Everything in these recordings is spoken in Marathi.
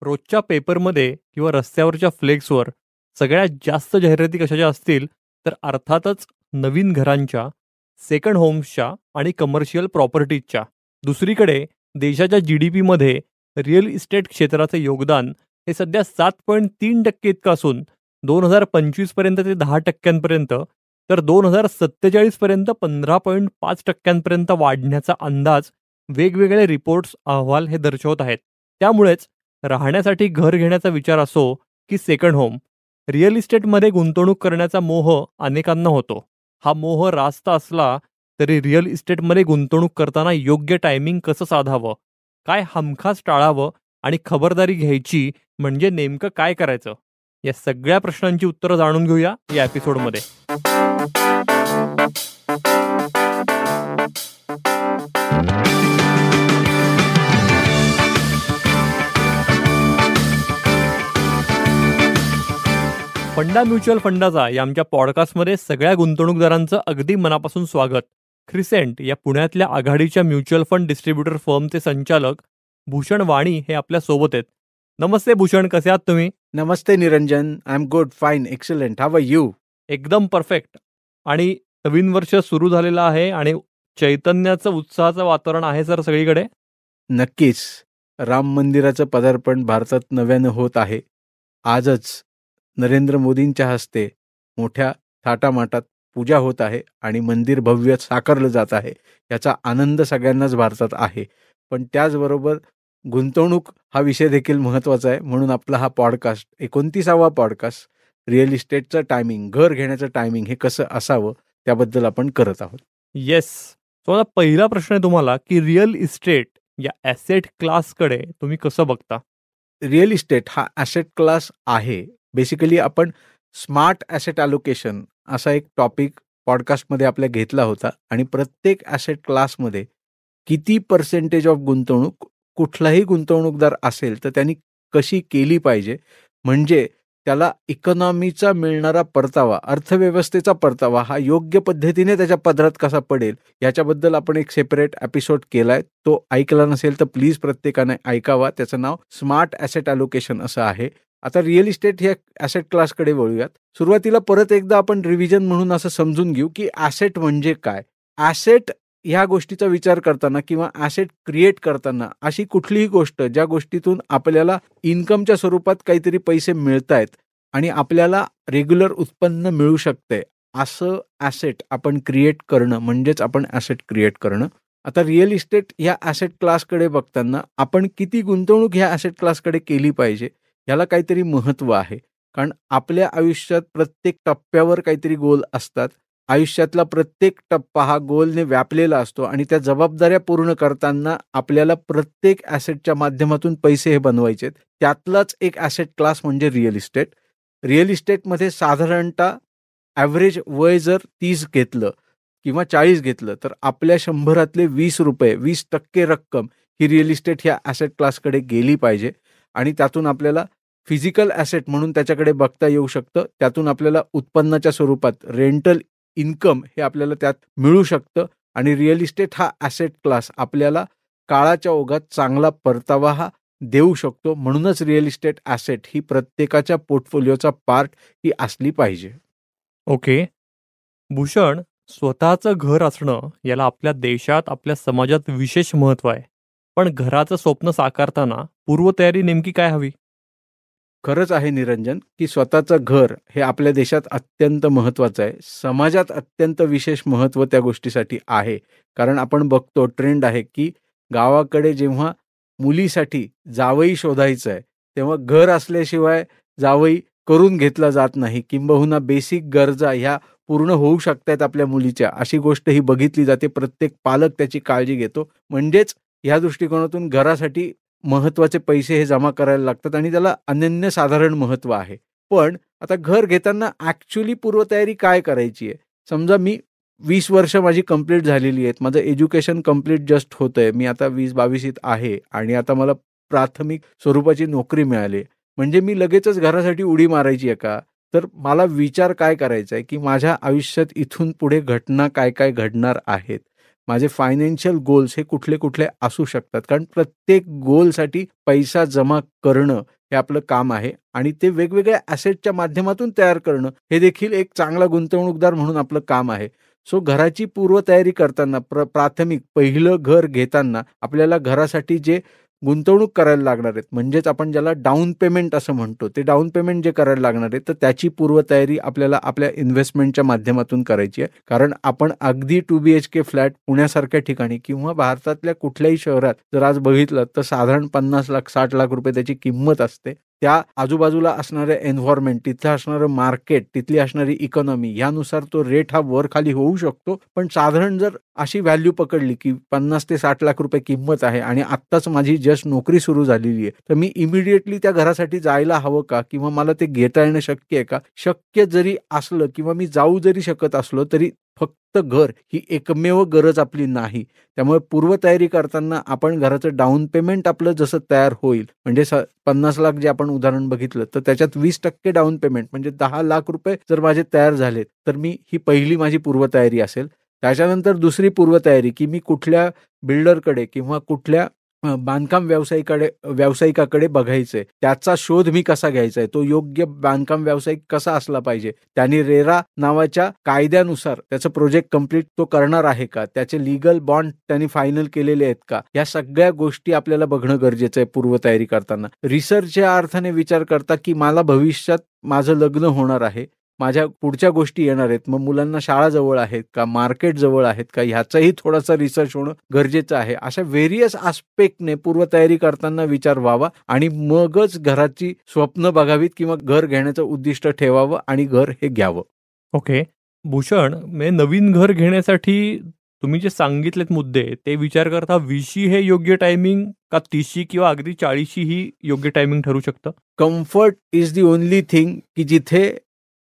रोजच्या पेपरमध्ये किंवा रस्त्यावरच्या फ्लेक्सवर सगळ्यात जास्त जाहिराती कशाच्या असतील तर अर्थातच नवीन घरांच्या, सेकंड होम्सच्या आणि कमर्शियल प्रॉपर्टीजच्या. दुसरीकडे देशाच्या GDPमध्ये रिअल इस्टेट क्षेत्राचं योगदान हे सध्या 7.3% इतकं असून 2025 पर्यंत ते 10% तर 2047 पर्यंत 15.5% वाढण्याचा अंदाज वेगवेगळे रिपोर्ट्स अहवाल हे दर्शवत आहेत. त्यामुळेच राहण्यासाठी घर घेण्याचा विचार असो की सेकंड होम, रिअल इस्टेटमध्ये गुंतवणूक करण्याचा मोह अनेकांना होतो. हा मोह रास्त असला तरी रिअल इस्टेटमध्ये गुंतवणूक करताना योग्य टायमिंग कसं साधावं, काय हमखास टाळावं आणि खबरदारी घ्यायची म्हणजे नेमकं काय करायचं, या सगळ्या प्रश्नांची उत्तरं जाणून घेऊया या एपिसोडमध्ये. फंडा म्युच्युअल फंडाचा या आमच्या पॉडकास्टमध्ये सगळ्या गुंतवणूकदारांचं अगदी मनापासून स्वागत. क्रिसेंट या पुण्यातल्या आघाडीच्या म्युच्युअल फंड डिस्ट्रीब्युटर फर्मचे संचालक भूषण वाणी हे आपल्या सोबत आहेत. नमस्ते भूषण, कसे आहात तुम्ही? नमस्ते Niranjan, I am good, fine, excellent. How are you? एकदम परफेक्ट. आणि नवीन वर्ष सुरू झालेलं आहे आणि चैतन्याचं, उत्साहाचं वातावरण आहे सर सगळीकडे. नक्कीच. राम मंदिराचं पदार्पण भारतात नव्यानं होत आहे. आजच नरेंद्र मोदींच्या हस्ते मोठ्या थाटामाटात पूजा होत आहे आणि मंदिर भव्य साकारलं जात आहे. याचा आनंद सगळ्यांनाच भारतात आहे. पण त्याचबरोबर गुंतवणूक हा विषय देखील महत्त्वाचा आहे. म्हणून आपला हा पॉडकास्ट 29वा पॉडकास्ट रिअल इस्टेटचं टायमिंग, घर घेण्याचं टायमिंग हे कसं असावं त्याबद्दल आपण करत आहोत. येस. सो आता पहिला प्रश्न आहे तुम्हाला की रिअल इस्टेट या ॲसेट क्लासकडे तुम्ही कसं बघता? रिअल इस्टेट हा ॲसेट क्लास आहे. बेसिकली आपण स्मार्ट ॲसेट ॲलोकेशन असा एक टॉपिक पॉडकास्टमध्ये आपल्या घेतला होता आणि प्रत्येक ॲसेट क्लासमध्ये किती पर्सेंटेज ऑफ गुंतवणूक कुठलाही गुंतवणूकदार असेल तर त्यांनी कशी केली पाहिजे, म्हणजे त्याला इकॉनॉमीचा मिळणारा परतावा, अर्थव्यवस्थेचा परतावा हा योग्य पद्धतीने त्याच्या पदरात कसा पडेल याच्याबद्दल आपण एक सेपरेट एपिसोड केलाय. तो ऐकला नसेल तर प्लीज प्रत्येकाने ऐकावा. त्याचं नाव स्मार्ट ॲसेट ॲलोकेशन असं आहे. आता रिअल इस्टेट ह्या ॲसेट क्लासकडे वळूयात. सुरुवातीला परत एकदा आपण रिव्हिजन म्हणून असं समजून घेऊ की ॲसेट म्हणजे काय. ॲसेट ह्या गोष्टीचा विचार करताना किंवा ॲसेट क्रिएट करताना अशी कुठलीही गोष्ट ज्या गोष्टीतून आपल्याला इन्कमच्या स्वरूपात काहीतरी पैसे मिळत आहेत आणि आपल्याला रेग्युलर उत्पन्न मिळू शकते, असं ॲसेट आपण क्रिएट करणं म्हणजेच आपण ॲसेट क्रिएट करणं. आता रिअल इस्टेट ह्या ॲसेट क्लासकडे बघताना आपण किती गुंतवणूक ह्या ॲसेट क्लासकडे केली पाहिजे ह्याला काहीतरी महत्त्व आहे. कारण आपल्या आयुष्यात प्रत्येक टप्प्यावर काहीतरी गोल असतात. आयुष्यातला प्रत्येक टप्पा हा गोलने व्यापलेला असतो आणि त्या जबाबदाऱ्या पूर्ण करताना आपल्याला प्रत्येक ॲसेटच्या माध्यमातून पैसे हे बनवायचे. त्यातलाच एक ॲसेट क्लास म्हणजे रिअल इस्टेट. रिअल इस्टेटमध्ये साधारणतः ॲव्हरेज वय जर 30 घेतलं किंवा 40 घेतलं तर आपल्या 100रातले 20 रुपये, 20% रक्कम ही रिअल इस्टेट ह्या ॲसेट क्लासकडे गेली पाहिजे आणि त्यातून आपल्याला फिजिकल ॲसेट म्हणून त्याच्याकडे बघता येऊ शकतं. त्यातून आपल्याला उत्पन्नाच्या स्वरूपात रेंटल इन्कम हे आपल्याला त्यात मिळू शकतं आणि रिअल इस्टेट हा ॲसेट क्लास आपल्याला काळाच्या ओघात चांगला परतावा हा देऊ शकतो. म्हणूनच रिअल इस्टेट ॲसेट ही प्रत्येकाच्या पोर्टफोलिओचा पार्ट ही असली पाहिजे. ओके भूषण, स्वतःचं घर असणं याला आपल्या देशात, आपल्या समाजात विशेष महत्त्व आहे. पण घराचं स्वप्न साकारताना पूर्वतयारी नेमकी काय हवी? खरंच आहे निरंजन की स्वतःचं घर हे आपल्या देशात अत्यंत महत्त्वाचं आहे. समाजात अत्यंत विशेष महत्त्व त्या गोष्टीसाठी आहे. कारण आपण बघतो ट्रेंड आहे की गावाकडे जेव्हा मुलीसाठी जावई शोधायचं आहे तेव्हा घर असल्याशिवाय जावई करून घेतला जात नाही, किंबहुना बेसिक गरजा ह्या पूर्ण होऊ शकतात आपल्या मुलीच्या, अशी गोष्ट ही बघितली जाते. प्रत्येक पालक त्याची काळजी घेतो. म्हणजेच ह्या दृष्टिकोनातून घरासाठी महत्त्वाचे पैसे हे जमा करायला लागतात आणि त्याला अनन्यसाधारण महत्त्व आहे. पण आता घर घेताना ॲक्च्युली पूर्वतयारी काय करायची आहे? समजा मी 20 वर्ष माझी कंप्लीट झालेली आहेत, माझं एज्युकेशन कंप्लीट जस्ट होतंय, मी आता 20-22 आहे आणि आता मला प्राथमिक स्वरूपाची नोकरी मिळाली, म्हणजे मी लगेचच घरासाठी उडी मारायची आहे का? तर मला विचार काय करायचा आहे की माझ्या आयुष्यात इथून पुढे घटना काय काय घडणार आहेत. माझे फायनान्शियल गोल्स हे कुठले कुठले असू शकतात. कारण प्रत्येक गोलसाठी पैसा जमा करणं हे आपलं काम आहे आणि ते वेगवेगळ्या ॲसेटच्या माध्यमातून तयार करणं हे देखील एक चांगला गुंतवणूकदार म्हणून आपलं काम आहे. सो घराची पूर्वतयारी करताना प्राथमिक पहिलं घर घेताना आपल्याला घरासाठी जे गुंतवणूक करायला लागणार आहेत, म्हणजेच आपण ज्याला डाऊन पेमेंट असं म्हणतो, ते डाऊन पेमेंट जे करायला लागणार आहे तर त्याची पूर्वतयारी आपल्याला आपल्या इन्व्हेस्टमेंटच्या माध्यमातून करायची आहे. कारण आपण अगदी 2 BHK फ्लॅट पुण्यासारख्या ठिकाणी किंवा भारतातल्या कुठल्याही शहरात जर आज बघितलं तर साधारण 50 लाख 60 लाख रुपये त्याची किंमत असते. त्या आजूबाजूला असणारे एन्व्हायरमेंट, तिथं असणारं मार्केट, तिथली असणारी इकॉनॉमी यानुसार तो रेट हा वर खाली होऊ शकतो. पण साधारण जर अशी व्हॅल्यू पकडली की 50 ते 60 लाख रुपये किंमत आहे आणि आत्ताच माझी जस्ट नोकरी सुरू झालेली आहे, तर मी इमिडिएटली त्या घरासाठी जायला हवं का किंवा मला ते घेता येणं शक्य आहे का? शक्य जरी असलं किंवा मी जाऊ जरी शकत असलो तरी फक्त घर ही एकमेव गरज आपली नाही. त्यामुळे पूर्वतयारी करताना आपण घराचं डाऊन पेमेंट आपलं जसं तयार होईल, म्हणजे 50 लाख जे आपण उदाहरण बघितलं तर त्याच्यात 20% डाऊन पेमेंट म्हणजे 10 लाख रुपये जर माझे तयार झालेत तर मी ही पहिली माझी पूर्वतयारी असेल. त्याच्यानंतर दुसरी पूर्वतयारी की मी कुठल्या बिल्डरकडे किंवा कुठल्या बांधकाम व्यावसायिकाकडे बघायचंय, त्याचा शोध मी कसा घ्यायचा आहे, तो योग्य बांधकाम व्यावसायिक कसा असला पाहिजे, त्यांनी रेरा नावाच्या कायद्यानुसार त्याचं प्रोजेक्ट कंप्लीट तो करणार आहे का, त्याचे लिगल बॉन्ड त्यांनी फायनल केलेले आहेत का, या सगळ्या गोष्टी आपल्याला बघणं गरजेचं आहे पूर्वतयारी करताना. रिसर्च या अर्थाने विचार करता की मला भविष्यात माझं लग्न होणार आहे, माझ्या पुढच्या गोष्टी येणार आहेत, मग मुलांना शाळा जवळ आहेत का, मार्केट जवळ आहेत का, ह्याचाही थोडासा रिसर्च होणं गरजेचं आहे. अशा व्हेरियस आस्पेक्टने पूर्वतयारी करताना विचार व्हावा आणि मगच घराची स्वप्न बघावीत किंवा घर घेण्याचं उद्दिष्ट ठेवावं आणि घर हे घ्यावं. ओके. भूषण, म्हणजे नवीन घर घेण्यासाठी तुम्ही जे सांगितलेत मुद्दे ते विचार करता 20 हे योग्य टायमिंग का 30 किंवा अगदी 40 ही योग्य टायमिंग ठरू शकतं? Comfort is the only thing की जिथे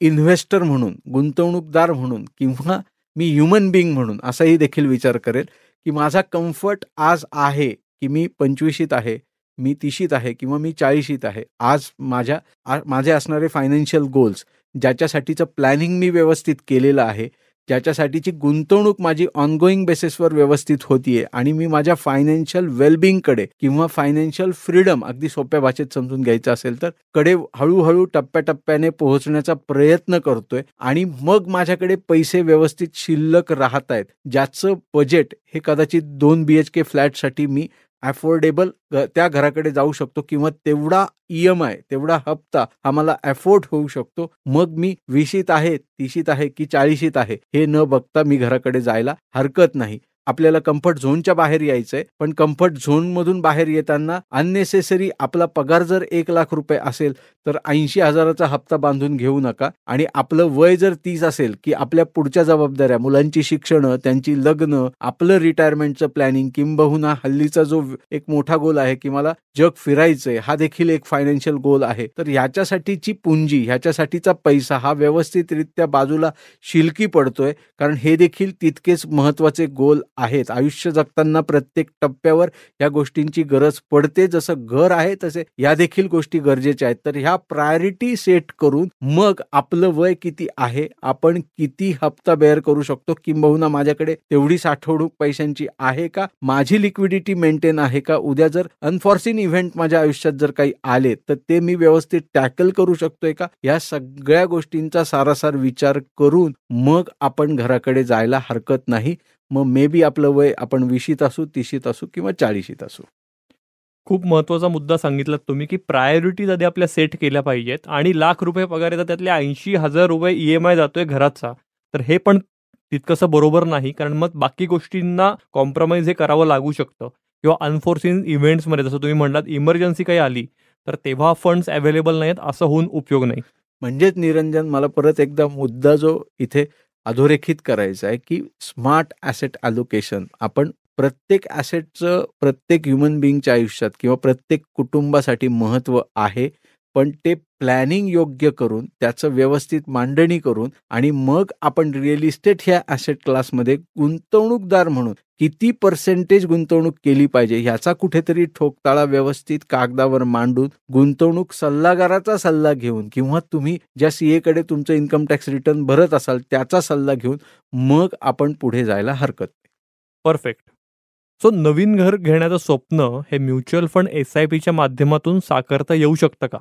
इन्व्हेस्टर म्हणून, गुंतवणूकदार म्हणून किंवा मी ह्युमन बिईंग म्हणून असाही देखील विचार करेल की माझा कम्फर्ट आज आहे की मी 25शीत आहे, मी 30शीत आहे किंवा मी 40शीत आहे. आज माझे असणारे फायनान्शियल गोल्स, ज्याच्यासाठीचं प्लॅनिंग मी व्यवस्थित केलेलं आहे, ज्याच्यासाठीची गुंतवणूक माझी ऑनगोईंग बेसिसवर व्यवस्थित होतीये आणि मी माझ्या फायनान्शियल वेलबिंगकडे किंवा फायनान्शियल फ्रीडम, अगदी सोप्या भाषेत समजून घ्यायचं असेल तर, कडे हळूहळू टप्प्याटप्प्याने पोहोचण्याचा प्रयत्न करतोय आणि मग माझ्याकडे पैसे व्यवस्थित शिल्लक राहत आहेत, ज्याचं बजेट हे कदाचित 2 BHK फ्लॅटसाठी मी अफोर्डेबल त्या घराकडे जाऊ शकतो किंवा तेवढा EMI, तेवढा हप्ता हा मला अफोर्ड होऊ शकतो. मग मी 20शीत आहे, 30शीत आहे की 40शीत आहे हे न बघता मी घराकडे जायला हरकत नाही. आपल्याला कम्फर्ट झोनच्या बाहेर यायचंय, पण कम्फर्ट झोनमधून बाहेर येताना अननेसेसरी आपला पगार जर 1 लाख रुपये असेल तर 80,000चा हप्ता बांधून घेऊ नका. आणि आपलं वय जर 30 असेल की आपल्या पुढच्या जबाबदाऱ्या, मुलांची शिक्षणं, त्यांची लग्न, आपलं रिटायरमेंटचं प्लॅनिंग, किंबहुना हल्लीचा जो एक मोठा गोल आहे की मला जग फिरायचंय, हा देखील एक फायनान्शियल गोल आहे. तर ह्याच्यासाठीची पुंजी, ह्याच्यासाठीचा पैसा हा व्यवस्थितरित्या बाजूला शिल्की पडतोय, कारण हे देखील तितकेच महत्वाचे गोल आहेत. आयुष्य जगताना प्रत्येक टप्प्यावर या गोष्टींची गरज पडते. जसं घर आहे तसे या देखील गोष्टी गरजेच्या आहेत. तर ह्या प्रायोरिटी सेट करून मग आपलं वय किती आहे, आपण किती हप्ता बेअर करू शकतो, किंबहुना माझ्याकडे तेवढी साठवणूक पैशांची आहे का, माझी लिक्विडिटी मेंटेन आहे का, उद्या जर अनफॉर्सिन इव्हेंट माझ्या आयुष्यात जर काही आले तर ते मी व्यवस्थित टॅकल करू शकतोय का, या सगळ्या गोष्टींचा सारासार विचार करून मग आपण घराकडे जायला हरकत नाही. मग मे बी आपलं वय आपण 20शीत असू, 30शीत असू किंवा 40शीत असू. खूप महत्त्वाचा मुद्दा सांगितलात तुम्ही की प्रायोरिटीज आधी आपल्या सेट केल्या पाहिजेत आणि लाख रुपये पगार येतात त्यातले 80,000 रुपये EMI जातोय घराचा, तर हे पण तितकंसं बरोबर नाही, कारण मग बाकी गोष्टींना कॉम्प्रोमाइज हे करावं लागू शकतं किंवा अनफॉर्सिन इव्हेंट्समध्ये जसं तुम्ही म्हणलात इमर्जन्सी काही आली तर तेव्हा फंड्स अवेलेबल नाहीत, असं होऊन उपयोग नाही. म्हणजेच निरंजन, मला परत एकदा मुद्दा जो इथे अधोरेखित करायचा आहे की स्मार्ट ॲसेट ॲलोकेशन, आपण प्रत्येक ॲसेटचं प्रत्येक ह्युमन बिईंगच्या आयुष्यात किंवा प्रत्येक कुटुंबासाठी महत्त्व आहे, पण ते प्लॅनिंग योग्य करून, त्याचं व्यवस्थित मांडणी करून आणि मग आपण रिअल इस्टेट ह्या ॲसेट क्लासमध्ये गुंतवणूकदार म्हणून किती पर्सेंटेज गुंतवणूक केली पाहिजे ह्याचा कुठेतरी ठोकताळा व्यवस्थित कागदावर मांडून, गुंतवणूक सल्लागाराचा सल्ला घेऊन किंवा तुम्ही ज्या CA कडे तुमचं इन्कम टॅक्स रिटर्न भरत असाल त्याचा सल्ला घेऊन मग आपण पुढे जायला हरकत नाही. परफेक्ट. सो नवीन घर घेण्याचं स्वप्न हे म्युच्युअल फंड SIPच्या माध्यमातून साकारता येऊ शकतं का?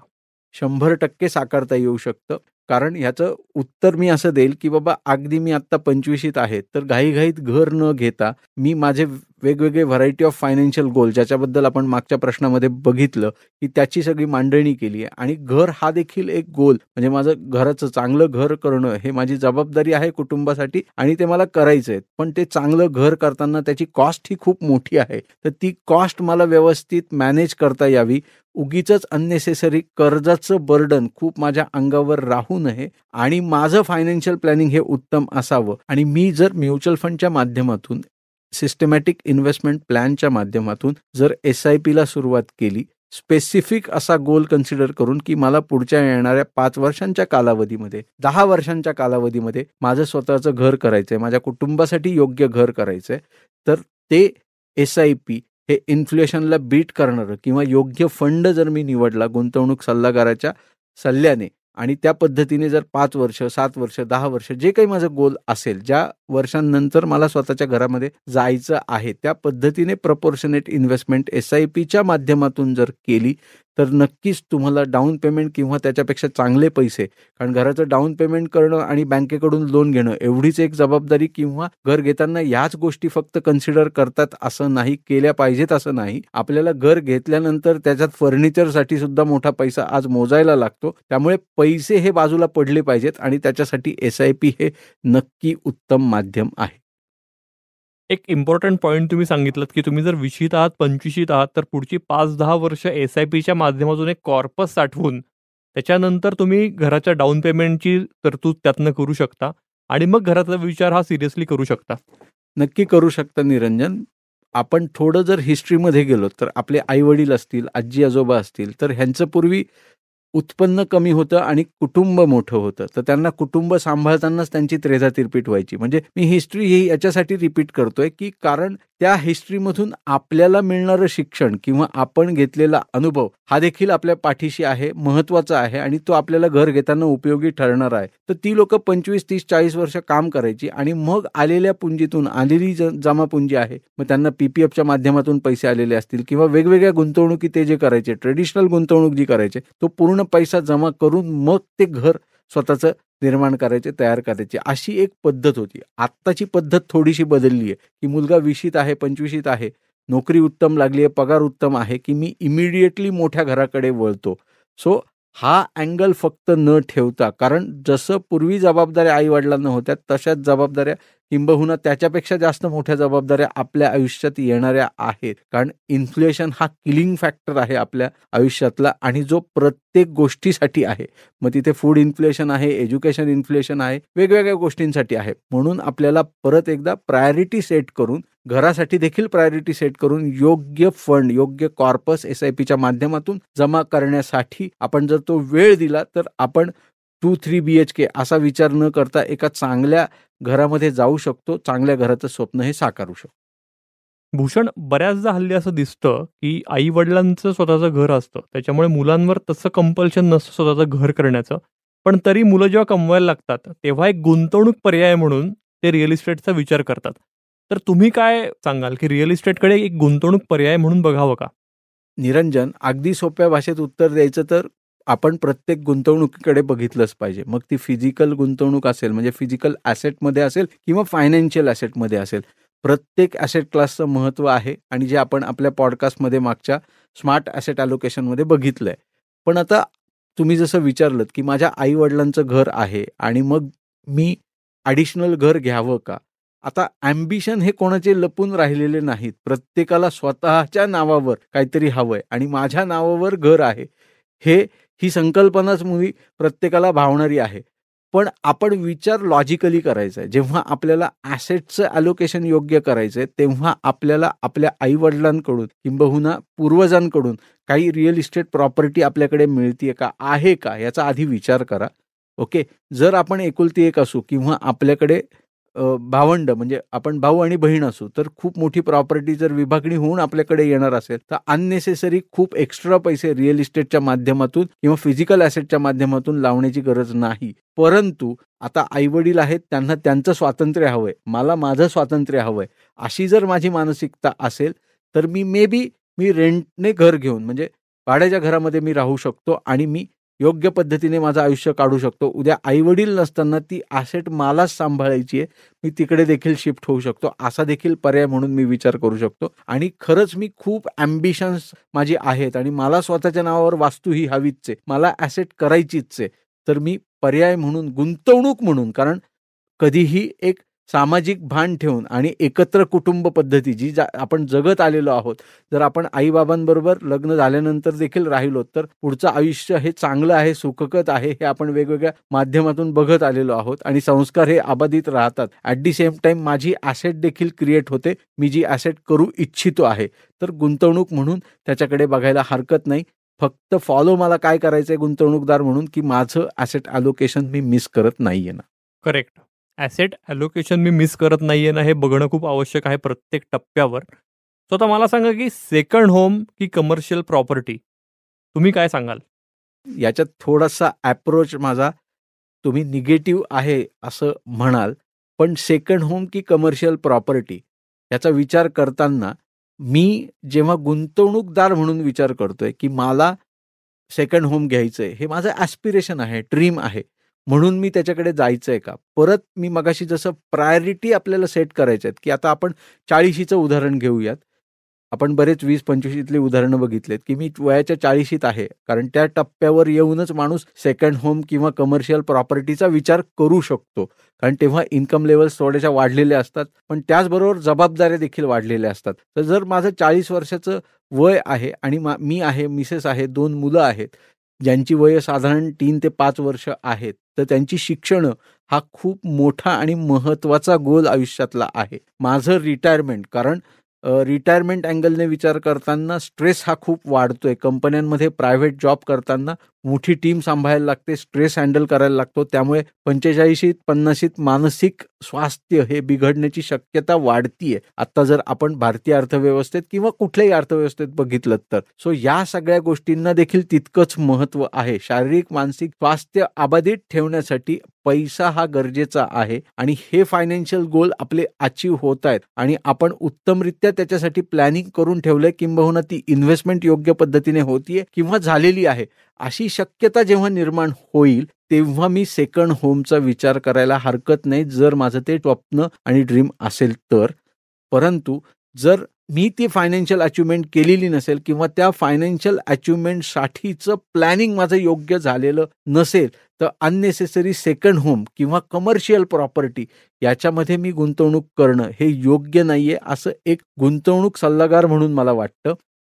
100% साकारता येऊ शकतं. कारण ह्याचं उत्तर मी असं देईल, की बाबा अगदी मी आत्ता 25शीत आहे, तर घाईघाईत घर न घेता मी माझे वेगवेगळे व्हरायटी ऑफ फायनान्शियल गोल ज्याच्याबद्दल आपण मागच्या प्रश्नामध्ये बघितलं, की त्याची सगळी मांडणी केली आहे आणि घर हा देखील एक गोल म्हणजे माझं घराचं चांगलं घर करणं हे माझी जबाबदारी आहे कुटुंबासाठी आणि ते मला करायचं आहे. पण ते चांगलं घर करताना त्याची कॉस्ट ही खूप मोठी आहे. तर ती कॉस्ट मला व्यवस्थित मॅनेज करता यावी. उगीचच अननेसेसरी कर्जाचं बर्डन खूप माझ्या अंगावर राहू नये आणि माझं फायनान्शियल प्लॅनिंग हे उत्तम असावं आणि मी जर म्युच्युअल फंडच्या माध्यमातून सिस्टमॅटिक इन्व्हेस्टमेंट प्लॅनच्या माध्यमातून जर SIPला सुरुवात केली स्पेसिफिक असा गोल कन्सिडर करून की मला पुढच्या येणाऱ्या 5 वर्षांच्या कालावधीमध्ये 10 वर्षांच्या कालावधीमध्ये माझं स्वतःचं घर करायचंय, माझ्या कुटुंबासाठी योग्य घर करायचंय, तर ते SIP हे इन्फ्लेशनला बीट करणारं किंवा योग्य फंड जर मी निवडला गुंतवणूक सल्लागाराच्या सल्ल्याने आणि त्या पद्धतीने जर 5 वर्ष 7 वर्ष 10 वर्ष जे काही माझं गोल असेल, ज्या वर्षांनंतर मला स्वतःच्या घरामध्ये जायचं आहे त्या पद्धतीने प्रपोर्शनेट इन्व्हेस्टमेंट SIPच्या माध्यमातून जर केली तर नक्कीच तुम्हाला डाऊन पेमेंट किंवा त्याच्यापेक्षा चांगले पैसे, कारण घराचं डाऊन पेमेंट करणं आणि बँकेकडून लोन घेणं एवढीच एक जबाबदारी किंवा घर घेताना याच गोष्टी फक्त कन्सिडर करतात असं नाही, केल्या पाहिजेत असं नाही. आपल्याला घर घेतल्यानंतर त्याच्यात फर्निचरसाठी सुद्धा मोठा पैसा आज मोजायला लागतो. त्यामुळे पैसे हे बाजूला पडले पाहिजेत आणि त्याच्यासाठी SIP हे नक्की उत्तम माध्यम आहे. एक इम्पॉर्टंट पॉईंट तुम्ही सांगितलं की तुम्ही जर 20शीत आहात 25शीत आहात तर पुढची 5-10 वर्ष SIPच्या माध्यमातून एक कॉर्पस साठवून त्याच्यानंतर तुम्ही घराच्या डाऊन पेमेंटची तरतूद त्यातनं करू शकता आणि मग घरातला विचार हा सिरियसली करू शकता. नक्की करू शकता निरंजन. आपण थोडं जर हिस्ट्रीमध्ये गेलो तर आपले आई वडील असतील, आजी आजोबा असतील, तर ह्यांचं पूर्वी उत्पन्न कमी होतं आणि कुटुंब मोठं होतं. तर त्यांना कुटुंब सांभाळतानाच त्यांची त्रेधा तिरपीट व्हायची. म्हणजे मी हिस्ट्री ही याच्यासाठी रिपीट करतोय की कारण त्या हिस्ट्रीमधून आपल्याला मिळणारं शिक्षण किंवा आपण घेतलेला अनुभव हा देखील आपल्या पाठीशी आहे, महत्त्वाचा आहे आणि तो आपल्याला घर घेताना उपयोगी ठरणार आहे. तर ती लोकं 25, 30, 40 वर्ष काम करायची आणि मग आलेल्या पुंजीतून आलेली जमा पुंजी आहे, मग त्यांना PPFच्या माध्यमातून पैसे आलेले असतील किंवा वेगवेगळ्या गुंतवणुकी ते जे करायचे, ट्रेडिशनल गुंतवणूक जी करायचे, तो पूर्ण पैसा जमा करून मग ते घर स्वतःचं निर्माण करायचे, तयार करायचे, अशी एक पद्धत होती. आत्ताची पद्धत थोडीशी बदलली आहे की मुलगा 20शीत आहे 25शीत आहे, नोकरी उत्तम लागली आहे, पगार उत्तम आहे की मी इमिडिएटली मोठ्या घराकडे वळतो. सो हा अँगल फक्त न ठेवता, कारण जसं पूर्वी जबाबदाऱ्या आई वडिलांना होत्या तशाच जबाबदाऱ्या किंबहुना त्याच्यापेक्षा जास्त मोठ्या जबाबदाऱ्या आपल्या आयुष्यात येणाऱ्या आहेत. कारण इन्फ्लेशन हा किलिंग फॅक्टर आहे आपल्या आयुष्यातला आणि जो प्रत्येक गोष्टीसाठी आहे. मग तिथे फूड इन्फ्लेशन आहे, एज्युकेशन इन्फ्लेशन आहे, वेगवेगळ्या गोष्टींसाठी आहे. म्हणून आपल्याला परत एकदा प्रायोरिटी सेट करून, घरासाठी देखील प्रायोरिटी सेट करून योग्य फंड, योग्य कॉर्पस SIPच्या माध्यमातून जमा करण्यासाठी आपण जर तो वेळ दिला तर आपण 2-3 BHK असा विचार न करता एका चांगल्या घरामध्ये जाऊ शकतो, चांगल्या घराचं स्वप्न हे साकारू शकतो. भूषण, बऱ्याचदा हल्ली असं दिसतं की आई वडिलांचं स्वतःचं घर असतं, त्याच्यामुळे मुलांवर तसं कंपल्शन नसतं स्वतःचं घर करण्याचं, पण तरी मुलं जेव्हा कमवायला लागतात तेव्हा एक गुंतवणूक पर्याय म्हणून ते रिअल इस्टेटचा विचार करतात. तर तुम्ही काय सांगाल की रिअल इस्टेटकडे एक गुंतवणूक पर्याय म्हणून बघावं का? निरंजन, अगदी सोप्या भाषेत उत्तर द्यायचं तर आपण प्रत्येक गुंतवणुकीकडे बघितलंच पाहिजे. मग ती फिजिकल गुंतवणूक असेल म्हणजे फिजिकल ॲसेटमध्ये असेल किंवा फायनान्शियल ॲसेटमध्ये असेल. प्रत्येक ॲसेट क्लासचं महत्त्व आहे आणि जे आपण आपल्या पॉडकास्टमध्ये मागच्या स्मार्ट ॲसेट ॲलोकेशनमध्ये बघितलं आहे. पण आता तुम्ही जसं विचारलंत की माझ्या आई-वडिलांचं घर आहे आणि मग मी ॲडिशनल घर घ्यावं का? आता ॲम्बिशन हे कोणाचे लपून राहिलेले नाहीत. प्रत्येकाला स्वतःच्या नावावर काहीतरी हवंय आणि माझ्या नावावर घर आहे. ही संकल्पनाच मुळी प्रत्येकाला भावणारी आहे. पण आपण विचार लॉजिकली करायचा आहे. जेव्हा आपल्याला ॲसेटचं ॲलोकेशन योग्य करायचं आहे, तेव्हा आपल्याला आपल्या आई-वडिलांकडून किंबहुना पूर्वजांकडून काही रिअल इस्टेट प्रॉपर्टी आपल्याकडे मिळतीये का, आहे का, याचा आधी विचार करा. ओके. जर आपण एकुलती एक असू किंवा आपल्याकडे भावंड म्हणजे आपण भाऊ आणि बहीण असू तर खूप मोठी प्रॉपर्टी जर विभागणी होऊन आपल्याकडे येणार असेल तर अननेसेसरी खूप एक्स्ट्रा पैसे रिअल इस्टेटच्या माध्यमातून किंवा फिजिकल ॲसेटच्या माध्यमातून लावण्याची गरज नाही. परंतु आता आईवडील आहेत, त्यांना त्यांचं स्वातंत्र्य हवंय, मला माझं स्वातंत्र्य हवंय, अशी जर माझी मानसिकता असेल तर मी रेंटने घर घेऊन म्हणजे भाड्याच्या घरामध्ये मी राहू शकतो आणि मी योग्य पद्धतीने माझं आयुष्य काढू शकतो. उद्या आईवडील नसताना ती ॲसेट मलाच सांभाळायची आहे, मी तिकडे देखील शिफ्ट होऊ शकतो, असा देखील पर्याय म्हणून मी विचार करू शकतो. आणि खरंच मी खूप ॲम्बिशन्स माझी आहेत आणि मला स्वतःच्या नावावर वास्तू ही हवीच आहे, मला ॲसेट करायचीच आहे, तर मी पर्याय म्हणून गुंतवणूक म्हणून, कारण कधीही एक सामाजिक भान ठेवून आणि एकत्र कुटुंब पद्धती जी आपण जगत आलेलो आहोत, जर आपण आईबाबांबरोबर लग्न झाल्यानंतर देखील राहिलो तर पुढचं आयुष्य हे चांगलं आहे, सुखकत आहे, हे आपण वेगवेगळ्या माध्यमातून बघत आलेलो आहोत आणि संस्कार हे अबाधित राहतात. ॲट दी सेम टाईम माझी ॲसेट देखील क्रिएट होते, मी जी ॲसेट करू इच्छितो आहे, तर गुंतवणूक म्हणून त्याच्याकडे बघायला हरकत नाही. फक्त फॉलो मला काय करायचं आहे गुंतवणूकदार म्हणून, की माझं ॲसेट ॲलोकेशन मी मिस करत नाहीये ना. करेक्ट. ॲसेट ॲलोकेशन मी मिस करत नाहीये ना, हे बघणं खूप आवश्यक आहे प्रत्येक टप्प्यावर. सो आता मला सांगा की सेकंड होम की कमर्शियल प्रॉपर्टी, तुम्ही काय सांगाल? याच्यात थोडासा ॲप्रोच माझा तुम्ही निगेटिव्ह आहे असं म्हणाल, पण सेकंड होम की कमर्शियल प्रॉपर्टी याचा विचार करताना मी जेव्हा गुंतवणूकदार म्हणून विचार करतोय की मला सेकंड होम घ्यायचं आहे, हे माझं ॲस्पिरेशन आहे, ड्रीम आहे, म्हणून मी त्याच्याकडे जायचं आहे का? परत मी मगाशी जसं प्रायोरिटी आपल्याला सेट करायच्या आहेत, की आता आपण 40शीचं उदाहरण घेऊयात. आपण बरेच 20-25ली उदाहरणं बघितलेत, की मी वयाच्या 40शीत आहे, कारण त्या टप्प्यावर येऊनच माणूस सेकंड होम किंवा कमर्शियल प्रॉपर्टीचा विचार करू शकतो. कारण तेव्हा इन्कम लेवल्स थोड्याशा वाढलेल्या असतात, पण त्याचबरोबर जबाबदाऱ्या देखील वाढलेल्या असतात. तर जर माझं 40 वर्षाचं वय आहे आणि मी आहे, मिसेस आहे, 2 मुलं आहेत, ज्यांची वय साधारण 3 ते 5 वर्ष आहेत, तर त्यांची शिक्षण हा खूप मोठा आणि महत्त्वाचा गोल आयुष्यातला आहे. माझं रिटायरमेंट, कारण रिटायरमेंट अँगलने विचार करताना स्ट्रेस हा खूप वाढतोय. कंपन्यांमध्ये प्रायव्हेट जॉब करताना मोठी टीम सांभाळायला लागते, स्ट्रेस हँडल करायला लागतो. त्यामुळे 45शीत 50शीत मानसिक स्वास्थ्य हे बिघडण्याची शक्यता वाढतीये. आता जर आपण भारतीय अर्थव्यवस्थेत किंवा कुठल्याही अर्थव्यवस्थेत बघितलं तर. सो या सगळ्या गोष्टींना देखील तितकंच महत्त्व आहे. शारीरिक मानसिक स्वास्थ्य अबाधित ठेवण्यासाठी पैसा हा गरजेचा आहे आणि हे फायनान्शियल गोल आपले अचीव्ह होत आहेत आणि आपण उत्तमरित्या त्याच्यासाठी प्लॅनिंग करून ठेवलंय, किंबहुना ती इन्व्हेस्टमेंट योग्य पद्धतीने होतीये किंवा झालेली आहे, अशी शक्यता जेव्हा निर्माण होईल तेव्हा मी सेकंड होमचा विचार करायला हरकत नाही, जर माझं ते स्वप्न आणि ड्रीम असेल तर. परंतु जर मी ती फायनान्शियल अचिव्हमेंट केलेली नसेल किंवा त्या फायनान्शियल अचिव्हमेंटसाठीचं प्लॅनिंग माझं योग्य झालेलं नसेल, तर अननेसेसरी सेकंड होम किंवा कमर्शियल प्रॉपर्टी याच्यामध्ये मी गुंतवणूक करणं हे योग्य नाहीये, असं एक गुंतवणूक सल्लागार म्हणून मला वाटतं.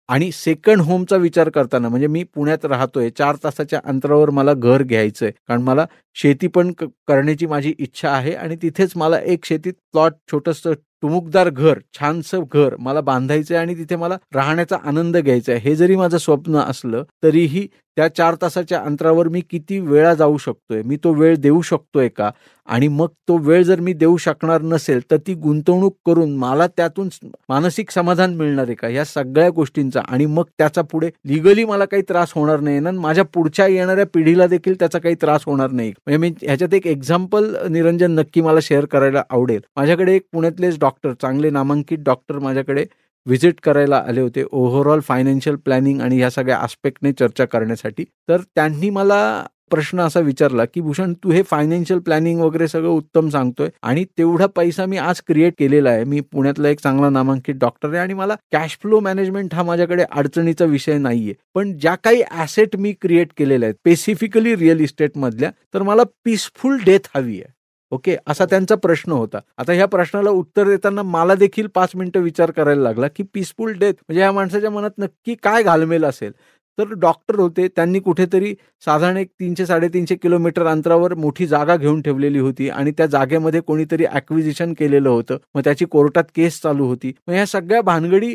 आणि सेकंड होमचा विचार करताना, म्हणजे मी पुण्यात राहतोय, 4 तासाच्या अंतरावर मला घर घ्यायचंय, कारण मला शेती पण करण्याची माझी इच्छा आहे आणि तिथेच मला एक शेतीत प्लॉट, छोटंसं टुमुकदार घर, छानसं घर मला बांधायचंय आणि तिथे मला राहण्याचा आनंद घ्यायचा आहे. हे जरी माझं स्वप्न असलं तरीही त्या 4 तासाच्या अंतरावर मी किती वेळा जाऊ शकतोय, मी तो वेळ देऊ शकतोय का? आणि मग तो वेळ जर मी देऊ शकणार नसेल तर ती गुंतवणूक करून मला त्यातून मानसिक समाधान मिळणार आहे का? या सगळ्या गोष्टींचा, आणि मग त्याचा पुढे लिगली मला काही त्रास होणार नाही ना, माझ्या पुढच्या येणाऱ्या पिढीला देखील त्याचा काही त्रास होणार नाही. म्हणजे मी ह्याच्यात एक एक्झाम्पल निरंजन नक्की मला शेअर करायला आवडेल. माझ्याकडे एक पुण्यातलेच डॉक्टर, चांगले नामांकित डॉक्टर माझ्याकडे व्हिजिट करायला आले होते, ओव्हरऑल फायनान्शियल प्लॅनिंग आणि ह्या सगळ्या आस्पेक्टने चर्चा करण्यासाठी. तर त्यांनी मला प्रश्न असा विचारला की भूषण, तू हे फायनान्शियल प्लॅनिंग वगैरे सगळं उत्तम सांगतोय आणि तेवढा पैसा मी आज क्रिएट केलेला आहे, मी पुण्यातला एक चांगला नामांकित डॉक्टर आहे आणि मला कॅश फ्लो मॅनेजमेंट हा माझ्याकडे अडचणीचा विषय नाहीये, पण ज्या काही ॲसेट मी क्रिएट केलेल्या आहेत स्पेसिफिकली रिअल इस्टेट मधल्या, तर मला पीसफुल डेथ हवी आहे. ओके, असा त्यांचा प्रश्न होता. आता ह्या प्रश्नाला उत्तर देताना मला देखील 5 मिनिटं विचार करायला लागला की पीसफुल डेथ म्हणजे या माणसाच्या मनात नक्की काय घालमेल असेल. तर डॉक्टर होते, त्यांनी कुठेतरी साधारण एक 300-350 किलोमीटर अंतरावर मोठी जागा घेऊन ठेवलेली होती आणि त्या जागेमध्ये कोणीतरी ॲक्विजिशन केलेलं होतं. मग त्याची कोर्टात केस चालू होती. मग ह्या सगळ्या भानगडी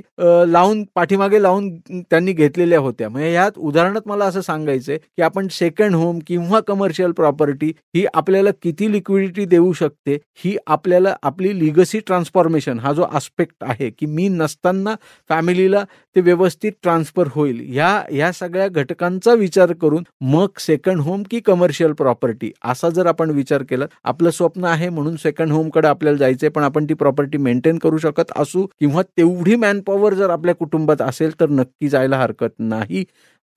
पाठीमागे लावून त्यांनी घेतलेल्या होत्या. म्हणजे ह्यात उदाहरणात मला असं सांगायचंय, की आपण सेकंड होम किंवा कमर्शियल प्रॉपर्टी ही आपल्याला किती लिक्विडिटी देऊ शकते, ही आपल्याला आपली लिगसी ट्रान्सफॉर्मेशन हा जो आस्पेक्ट आहे, की मी नसताना फॅमिलीला ते व्यवस्थित ट्रान्सफर होईल, ह्या सगळ्या घटकांचा विचार करून मग सेकंड होम की कमर्शियल प्रॉपर्टी असा जर आपण विचार केला, आपलं स्वप्न आहे म्हणून सेकंड होमकडे आपल्याला जायचंय, पण आपण ती प्रॉपर्टी मेंटेन करू शकत असू किंवा तेवढी मॅनपॉवर जर आपल्या कुटुंबात असेल तर नक्की जायला हरकत नाही.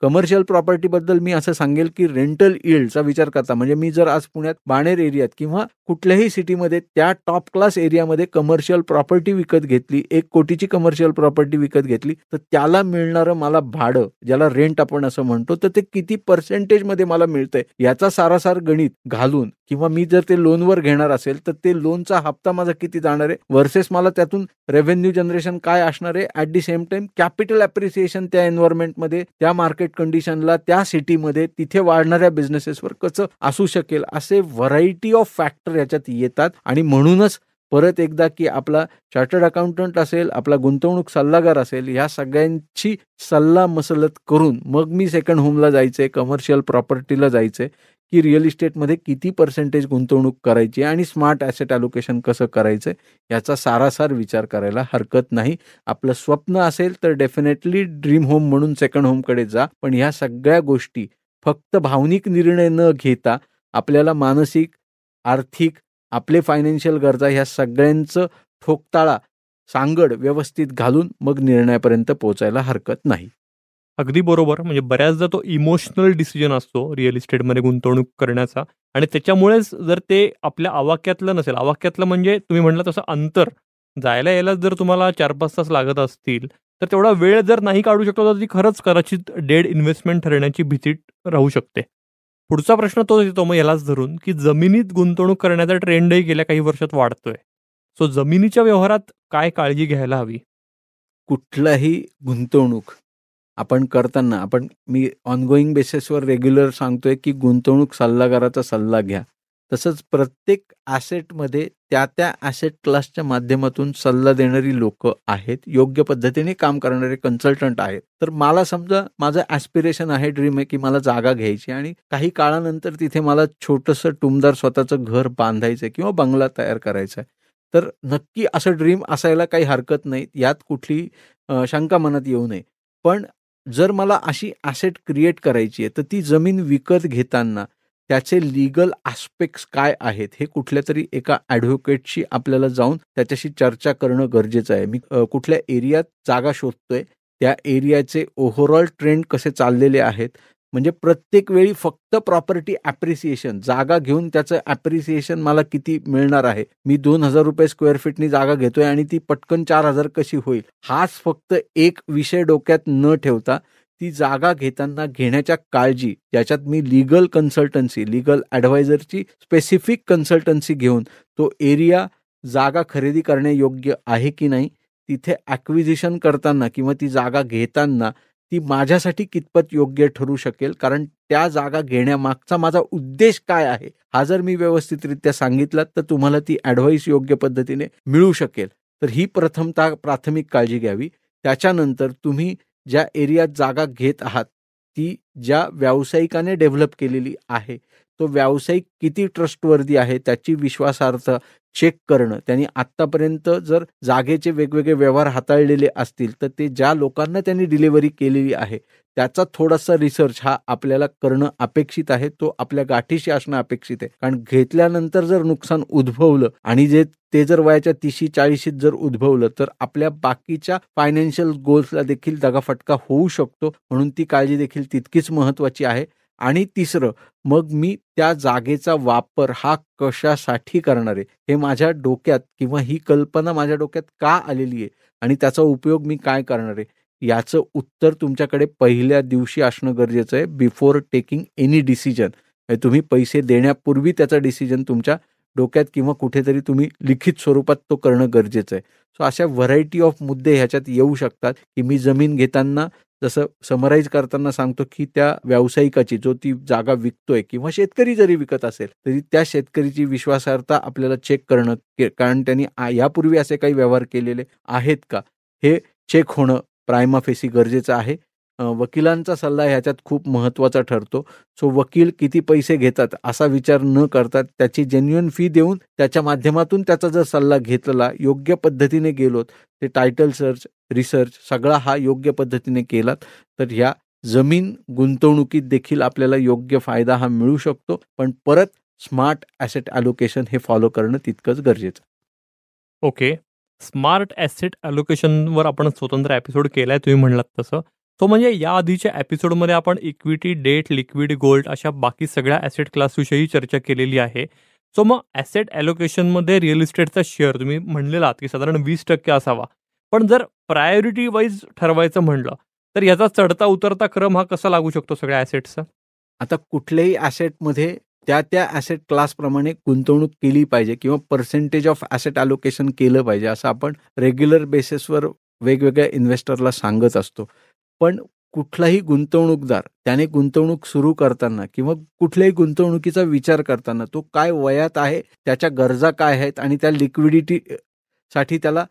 कमर्शियल प्रॉपर्टीबद्दल मी असं सांगेल, की रेंटल यील्डचा विचार करता म्हणजे मी जर आज पुण्यात बाणेर एरियात किंवा कुठल्याही सिटीमध्ये त्या टॉप क्लास एरियामध्ये कमर्शियल प्रॉपर्टी विकत घेतली, 1 कोटीची कमर्शियल प्रॉपर्टी विकत घेतली, तर त्याला मिळणारं मला भाडं, ज्याला रेंट आपण असं म्हणतो, तर ते किती पर्सेंटेजमध्ये मला मिळतंय याचा सारासार गणित घालून किंवा मी जर ते लोनवर घेणार असेल तर ते लोनचा हप्ता माझा किती जाणार आहे वर्सेस मला त्यातून रेव्हेन्यू जनरेशन काय असणार आहे, at the same time capital appreciation त्या एन्व्हायरमेंटमध्ये, त्या मार्केट कंडिशनला, त्या सिटीमध्ये, तिथे वाढणाऱ्या बिझनेसेसवर कसं असू शकेल, असे व्हरायटी ऑफ फॅक्टर याच्यात येतात. आणि म्हणूनच परत एकदा की आपला चार्टर्ड अकाउंटंट असेल, आपला गुंतवणूक सल्लागार असेल, ह्या सगळ्यांची सल्ला मसलत करून मग मी सेकंड होमला जायचंय, कमर्शियल प्रॉपर्टीला जायचंय, की रिअल इस्टेटमध्ये किती पर्सेंटेज गुंतवणूक करायची आणि स्मार्ट ॲसेट ॲलोकेशन कसं करायचं याचा सारासार विचार करायला हरकत नाही. आपलं स्वप्न असेल तर डेफिनेटली ड्रीम होम म्हणून सेकंड होमकडे जा, पण ह्या सगळ्या गोष्टी फक्त भावनिक निर्णय न घेता आपल्याला मानसिक, आर्थिक, आपले फायनान्शियल गरजा ह्या सगळ्यांचं ठोकताळा, सांगड व्यवस्थित घालून मग निर्णयापर्यंत पोहोचायला हरकत नाही. अगदी बरोबर. म्हणजे बऱ्याचदा तो इमोशनल डिसिजन असतो रिअल इस्टेटमध्ये गुंतवणूक करण्याचा आणि त्याच्यामुळेच जर ते आपल्या आवाक्यातलं नसेल, आवाक्यातलं म्हणजे तुम्ही म्हटलं तसं अंतर, जायला यायला जर तुम्हाला 4-5 तास लागत असतील, तर तेवढा वेळ जर नाही काढू शकलो, तर ती खरंच कदाचित डेड इन्व्हेस्टमेंट ठरण्याची भीती राहू शकते. पुढचा प्रश्न तोच येतो मग यालाच धरून, की जमिनीत गुंतवणूक करण्याचा ट्रेंडही गेल्या काही वर्षात वाढतोय. सो जमिनीच्या व्यवहारात काय काळजी घ्यायला हवी? कुठलाही गुंतवणूक आपण करताना मी ऑनगोईंग बेसिसवर रेग्युलर सांगतोय, की गुंतवणूक सल्लागाराचा सल्ला घ्या. तसंच प्रत्येक ॲसेटमध्ये त्या ॲसेट क्लासच्या माध्यमातून सल्ला देणारी लोकं आहेत, योग्य पद्धतीने काम करणारे कन्सल्टंट आहेत. तर मला समजा माझं ॲस्पिरेशन आहे, ड्रीम आहे, की मला जागा घ्यायची आणि काही काळानंतर तिथे मला छोटंसं टुमदार स्वतःचं घर बांधायचं आहे किंवा बंगला तयार करायचा आहे. तर नक्की असं ड्रीम असायला काही हरकत नाही, यात कुठली शंका मनात येऊ नये. पण जर मला अशी ॲसेट क्रिएट करायची आहे, तर ती जमीन विकत घेताना त्याचे लीगल ॲस्पेक्ट्स काय आहेत, हे कुठल्यातरी एका ॲडव्होकेटशी आपल्याला जाऊन त्याच्याशी चर्चा करणं गरजेचं आहे. मी कुठल्या एरियात जागा शोधतोय, त्या एरियाचे ओव्हरऑल ट्रेंड कसे चाललेले आहेत, म्हणजे प्रत्येक वेळी फक्त प्रॉपर्टी ॲप्रिसिएशन, जागा घेऊन त्याचं ॲप्रिसिएशन मला किती मिळणार आहे, मी ₹2,000 स्क्वेअर फीटनी जागा घेतोय आणि ती पटकन 4,000 कशी होईल, हाच फक्त एक विषय डोक्यात न ठेवता ती जागा घेताना घेण्याच्या काळजी, ज्याच्यात मी लीगल कन्सल्टन्सी, लीगल ॲडवायझरची स्पेसिफिक कन्सल्टन्सी घेऊन तो एरिया, जागा खरेदी करण्यायोग्य आहे की नाही, तिथे ॲक्विजिशन करताना किंवा ती जागा घेताना ती माझ्यासाठी कितपत योग्य ठरू शकेल, कारण त्या जागा घेण्यामागचा माझा उद्देश काय आहे, हा जर मी व्यवस्थितरित्या सांगितलात तर तुम्हाला ती ॲडवाईस योग्य पद्धतीने मिळू शकेल. तर ही प्रथमतः प्राथमिक काळजी घ्यावी. त्याच्यानंतर तुम्ही ज्या एरियात जागा घेत आहात, ती ज्या व्यावसायिकाने डेव्हलप केलेली आहे, तो व्यावसायिक किती ट्रस्टवर्दी आहे, त्याची विश्वासार्हता चेक करणं. त्यांनी आत्तापर्यंत जर जागेचे वेगवेगळे व्यवहार हाताळलेले असतील, तर ते ज्या लोकांना त्यांनी डिलिव्हरी केलेली आहे, त्याचा थोडासा रिसर्च हा आपल्याला करणं अपेक्षित आहे. तो आपल्या गाठीशी असणं अपेक्षित आहे. कारण घेतल्यानंतर जर नुकसान उद्भवलं आणि ते जर वयाच्या 30-40 जर उद्भवलं, तर आपल्या बाकीच्या फायनान्शियल गोल्सला देखील दगाफटका होऊ शकतो. म्हणून ती काळजी देखील तितकीच महत्त्वाची आहे. आणि तिसरं, मग मी त्या जागेचा वापर हा कशासाठी करणार आहे, हे माझ्या डोक्यात किंवा ही कल्पना माझ्या डोक्यात का आलेली आहे आणि त्याचा उपयोग मी काय करणार आहे, याचं उत्तर तुमच्याकडे पहिल्या दिवशी असणं गरजेचं आहे. बिफोर टेकिंग एनी डिसिजन, तुम्ही पैसे देण्यापूर्वी त्याचा डिसिजन तुमच्या डोक्यात किंवा कुठेतरी तुम्ही लिखित स्वरूपात तो करणं गरजेचं आहे. सो अशा व्हरायटी ऑफ मुद्दे ह्याच्यात येऊ शकतात, की मी जमीन घेताना जसं समराईज करताना सांगतो, की त्या व्यावसायिकाची जो ती जागा विकतोय किंवा शेतकरी जरी विकत असेल, तरी त्या शेतकरीची विश्वासार्हता आपल्याला चेक करणं, कारण त्यांनी यापूर्वी असे काही व्यवहार केलेले आहेत का, हे चेक होणं प्रायमा फेसी गरजेचं आहे. वकिलांचा सल्ला ह्याच्यात खूप महत्त्वाचा ठरतो. सो वकील किती पैसे घेतात असा विचार न करता त्याची जेन्युइन फी देऊन त्याच्या माध्यमातून त्याचा जर सल्ला घेतला, योग्य पद्धतीने गेलोत, ते टायटल सर्च, रिसर्च सगळा हा योग्य पद्धतीने केलात, तर ह्या जमीन गुंतवणुकीत देखील आपल्याला योग्य फायदा हा मिळू शकतो. पण परत स्मार्ट ॲसेट ॲलोकेशन हे फॉलो करणं तितकंच गरजेचं. ओके. स्मार्ट ॲसेट ॲलोकेशनवर आपण स्वतंत्र एपिसोड केलाय तुम्ही म्हणलात तसं. तो म्हणजे या आधीच्या एपिसोडमध्ये आपण इक्विटी, डेट, लिक्विड, गोल्ड अशा बाकी सगळ्या ॲसेट क्लासविषयी चर्चा केलेली आहे. सो मग ॲसेट ॲलोकेशनमध्ये रिअल इस्टेटचा शेअर तुम्ही म्हणलेलात की साधारण 20% असावा. पण जर प्रायोरिटी वाईज ठरवायचं म्हणलं तर याचा चढता उतरता क्रम हा कसा लागू शकतो सगळ्या ॲसेट्सचा? आता कुठल्याही ॲसेटमध्ये त्या ॲसेट क्लासप्रमाणे गुंतवणूक केली पाहिजे किंवा पर्सेंटेज ऑफ ॲसेट ॲलोकेशन केलं पाहिजे, असं आपण रेग्युलर बेसिसवर वेगवेगळ्या इन्व्हेस्टरला सांगत असतो. पण कुठलाही गुंतवणूकदार त्याने गुंतवणूक सुरू करताना किंवा कुठल्याही गुंतवणुकीचा विचार करताना तो काय वयात आहे, त्याच्या गरजा काय आहेत आणि त्या लिक्विडिटीसाठी त्याला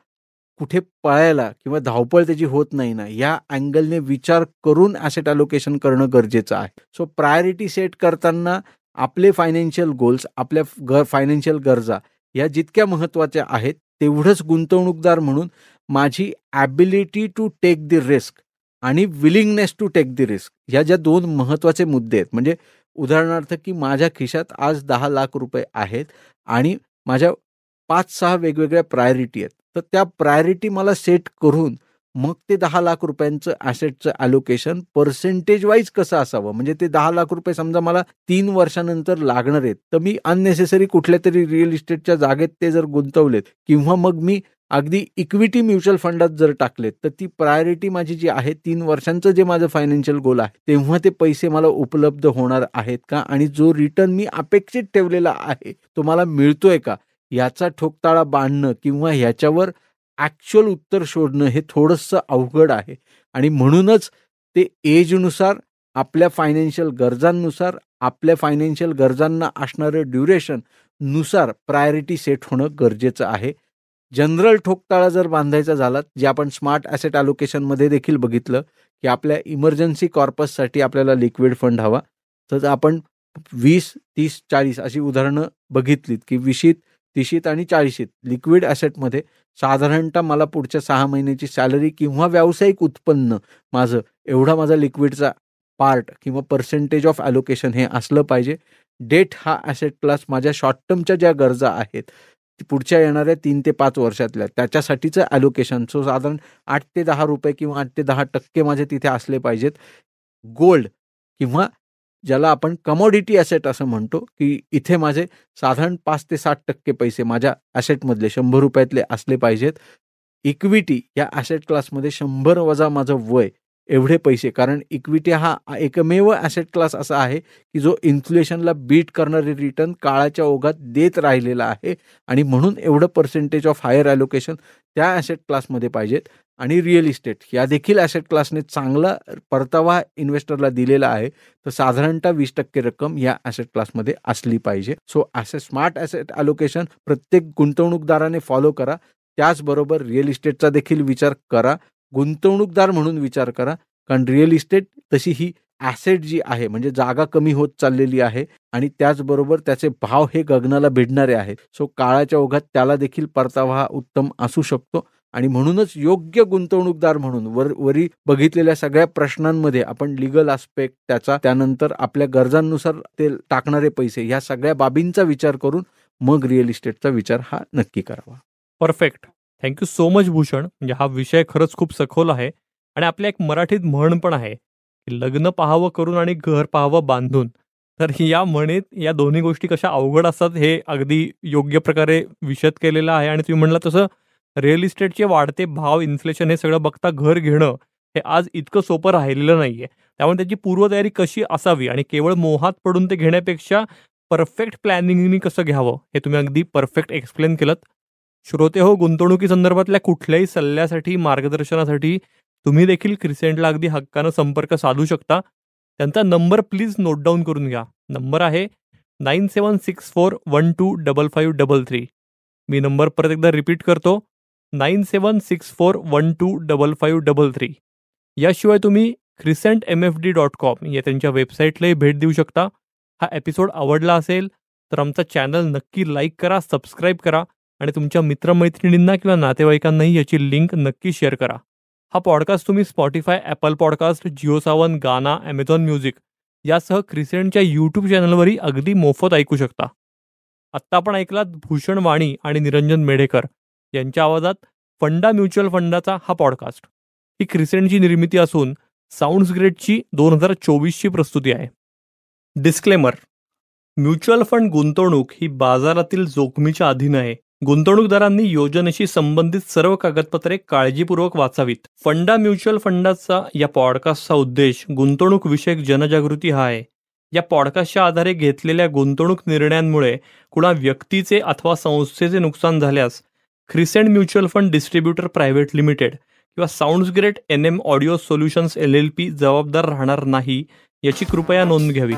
कुठे पळायला किंवा धावपळ त्याची होत नाही ना, या अँगलने विचार करून ॲसेट ॲलोकेशन करणं गरजेचं आहे. सो प्रायोरिटी सेट करताना आपले फायनान्शियल गोल्स, आपल्या फायनान्शियल गरजा या जितक्या महत्त्वाच्या आहेत, तेवढंच गुंतवणूकदार म्हणून माझी ability to take the risk आणि willingness to take the risk, ह्या ज्या 2 महत्त्वाचे मुद्दे आहेत. म्हणजे उदाहरणार्थ, की माझ्या खिशात आज 10 लाख रुपये आहेत आणि माझ्या 5-6 वेगवेगळ्या प्रायोरिटी आहेत. तर त्या प्रायोरिटी मला सेट करून मग ते 10 लाख रुपयांचं ॲसेटचं ॲलोकेशन पर्सेंटेज वाईज कसं असावं. म्हणजे ते 10 लाख रुपये समजा मला 3 वर्षानंतर लागणार आहेत, तर मी अननेसेसरी कुठल्यातरी रिअल इस्टेटच्या जागेत ते जर गुंतवलेत किंवा मग मी अगदी इक्विटी म्युच्युअल फंडात जर टाकलेत, तर ती प्रायोरिटी माझी जी आहे 3 वर्षांचं जे माझं फायनान्शियल गोल आहे, तेव्हा ते पैसे मला उपलब्ध होणार आहेत का आणि जो रिटर्न मी अपेक्षित ठेवलेला आहे तो मला मिळतोय का, याचा ठोकताळा बांधणं किंवा ह्याच्यावर ॲक्च्युअल उत्तर शोधणं हे थोडंसं अवघड आहे. आणि म्हणूनच ते एजनुसार, आपल्या फायनान्शियल गरजांनुसार, आपल्या फायनान्शियल गरजांना असणारं ड्युरेशन नुसार प्रायोरिटी सेट होणं गरजेचं आहे. जनरल ठोकताळा जर बांधायचा झाला, जे आपण स्मार्ट ॲसेट ॲलोकेशनमध्ये देखील बघितलं, की आपल्या इमर्जन्सी कॉर्पससाठी आपल्याला लिक्विड फंड हवा, तर आपण 20, 30, 40 अशी उदाहरणं बघितलीत, की 20, 30 आणि 40 लिक्विड ॲसेटमध्ये साधारणतः मला पुढच्या 6 महिन्याची सॅलरी किंवा व्यावसायिक उत्पन्न माझं एवढा माझा लिक्विडचा पार्ट किंवा पर्सेंटेज ऑफ ॲलोकेशन हे असलं पाहिजे. डेट हा ॲसेट क्लास माझ्या शॉर्ट टर्मच्या ज्या गरजा आहेत, पुढच्या येणाऱ्या 3 ते 5 वर्षातल्या त्याच्यासाठीचं ॲलोकेशन, सो साधारण 8 ते 10 रुपये किंवा 8 ते 10% माझे तिथे असले पाहिजेत. गोल्ड किंवा ज्याला आपण कमोडिटी ॲसेट असं म्हणतो, की इथे माझे साधारण 5 ते 60% पैसे माझ्या ॲसेटमधले ₹100 असले पाहिजेत. इक्विटी या ॲसेट क्लासमध्ये 100 वजा माझं वय एवढे पैसे, कारण इक्विटी हा एकमेव ॲसेट क्लास असा आहे, की जो इन्फ्लेशनला बीट करणारे रिटर्न काळाच्या ओघात देत राहिलेला आहे आणि म्हणून एवढं पर्सेंटेज ऑफ हायर ॲलोकेशन त्या ॲसेट क्लासमध्ये पाहिजेत. आणि रिअल इस्टेट या देखील ॲसेट क्लासने चांगला परतावा इन्व्हेस्टरला दिलेला आहे, तर साधारणतः 20% रक्कम या ॲसेट क्लासमध्ये असली पाहिजे. सो स्मार्ट ॲसेट ॲलोकेशन प्रत्येक गुंतवणूकदाराने फॉलो करा. त्याचबरोबर रिअल इस्टेटचा देखील विचार करा, गुंतवणूकदार म्हणून विचार करा, कारण रिअल इस्टेट तशी ही ॲसेट जी आहे, म्हणजे जागा कमी होत चाललेली आहे आणि त्याचबरोबर त्याचे भाव हे गगनाला भिडणारे आहेत. सो काळाच्या ओघात त्याला देखील परतावा हा उत्तम असू शकतो आणि म्हणूनच योग्य गुंतवणूकदार म्हणून वरी बघितलेल्या सगळ्या प्रश्नांमध्ये आपण लिगल आस्पेक्ट त्याचा, त्यानंतर आपल्या गरजांनुसार ते टाकणारे पैसे, या सगळ्या बाबींचा विचार करून मग रिअल इस्टेटचा विचार हा नक्की करावा. Perfect. Thank you so much Bhushan. म्हणजे हा विषय खरंच खूप सखोल आहे आणि आपल्या एक मराठीत म्हण पण आहे, की लग्न पाहावं करून आणि घर पाहावं बांधून. तर या म्हणीत या दोन्ही गोष्टी कशा अवघड असतात हे अगदी योग्य प्रकारे विशद केलेलं आहे. आणि तुम्ही म्हणला तसं रिअल इस्टेटचे वाढते भाव, इन्फ्लेशन हे सगळं बघता घर घेणं हे आज इतकं सोपं राहिलेलं नाहीये. त्यामुळे त्याची पूर्वतयारी कशी असावी आणि केवळ मोहात पडून ते घेण्यापेक्षा परफेक्ट प्लॅनिंगनी कसं घ्यावं हे तुम्ही अगदी परफेक्ट एक्सप्लेन केलं. श्रोते हो, गुंतवणुकी संदर्भातल्या कुठल्याही सल्ल्यासाठी, मार्गदर्शनासाठी तुम्ही देखील क्रिसेंटला अगदी हक्कानं संपर्क साधू शकता. त्यांचा नंबर प्लीज नोट डाऊन करून घ्या. नंबर आहे 9764125533. मी नंबर परत एकदा रिपीट करतो, 9764125533. याशिवाय तुम्ही crescentmfd.com या त्यांच्या वेबसाईटलाही भेट देऊ शकता. हा एपिसोड आवडला असेल तर आमचा चॅनल नक्की लाईक करा, सबस्क्राईब करा आणि तुमच्या मित्रमैत्रिणींना किंवा नातेवाईकांनाही याची लिंक नक्की शेअर करा. हा पॉडकास्ट तुम्ही Spotify, Apple podcast, Jio Saavn, गाना, ॲमेझॉन म्युझिक यासह क्रिसेंटच्या यूट्यूब चॅनलवरही अगदी मोफत ऐकू शकता. आत्ता आपण ऐकलात भूषण वाणी आणि निरंजन मेढेकर यांच्या आवाजात फंडा म्युच्युअल फंडाचा हा पॉडकास्ट. ही क्रिसेंटची निर्मिती असून साऊंड्स ग्रेटची 2024ची प्रस्तुती आहे. डिस्क्लेमर: म्युच्युअल फंड गुंतवणूक ही बाजारातील जोखमीच्या अधीन आहे. गुंतवणूकदारांनी योजनेशी संबंधित सर्व कागदपत्रे काळजीपूर्वक वाचावीत. फंडा म्युच्युअल फंडाचा या पॉडकास्टचा उद्देश गुंतवणूक विषयक जनजागृती हा आहे. या पॉडकास्टच्या आधारे घेतलेल्या गुंतवणूक निर्णयांमुळे कुणा व्यक्तीचे अथवा संस्थेचे नुकसान झाल्यास Crescent mutual fund distributor private limited किंवा sounds great NM audio solutions LLP जबाबदार राहणार नाही, याची कृपया नोंद घ्यावी.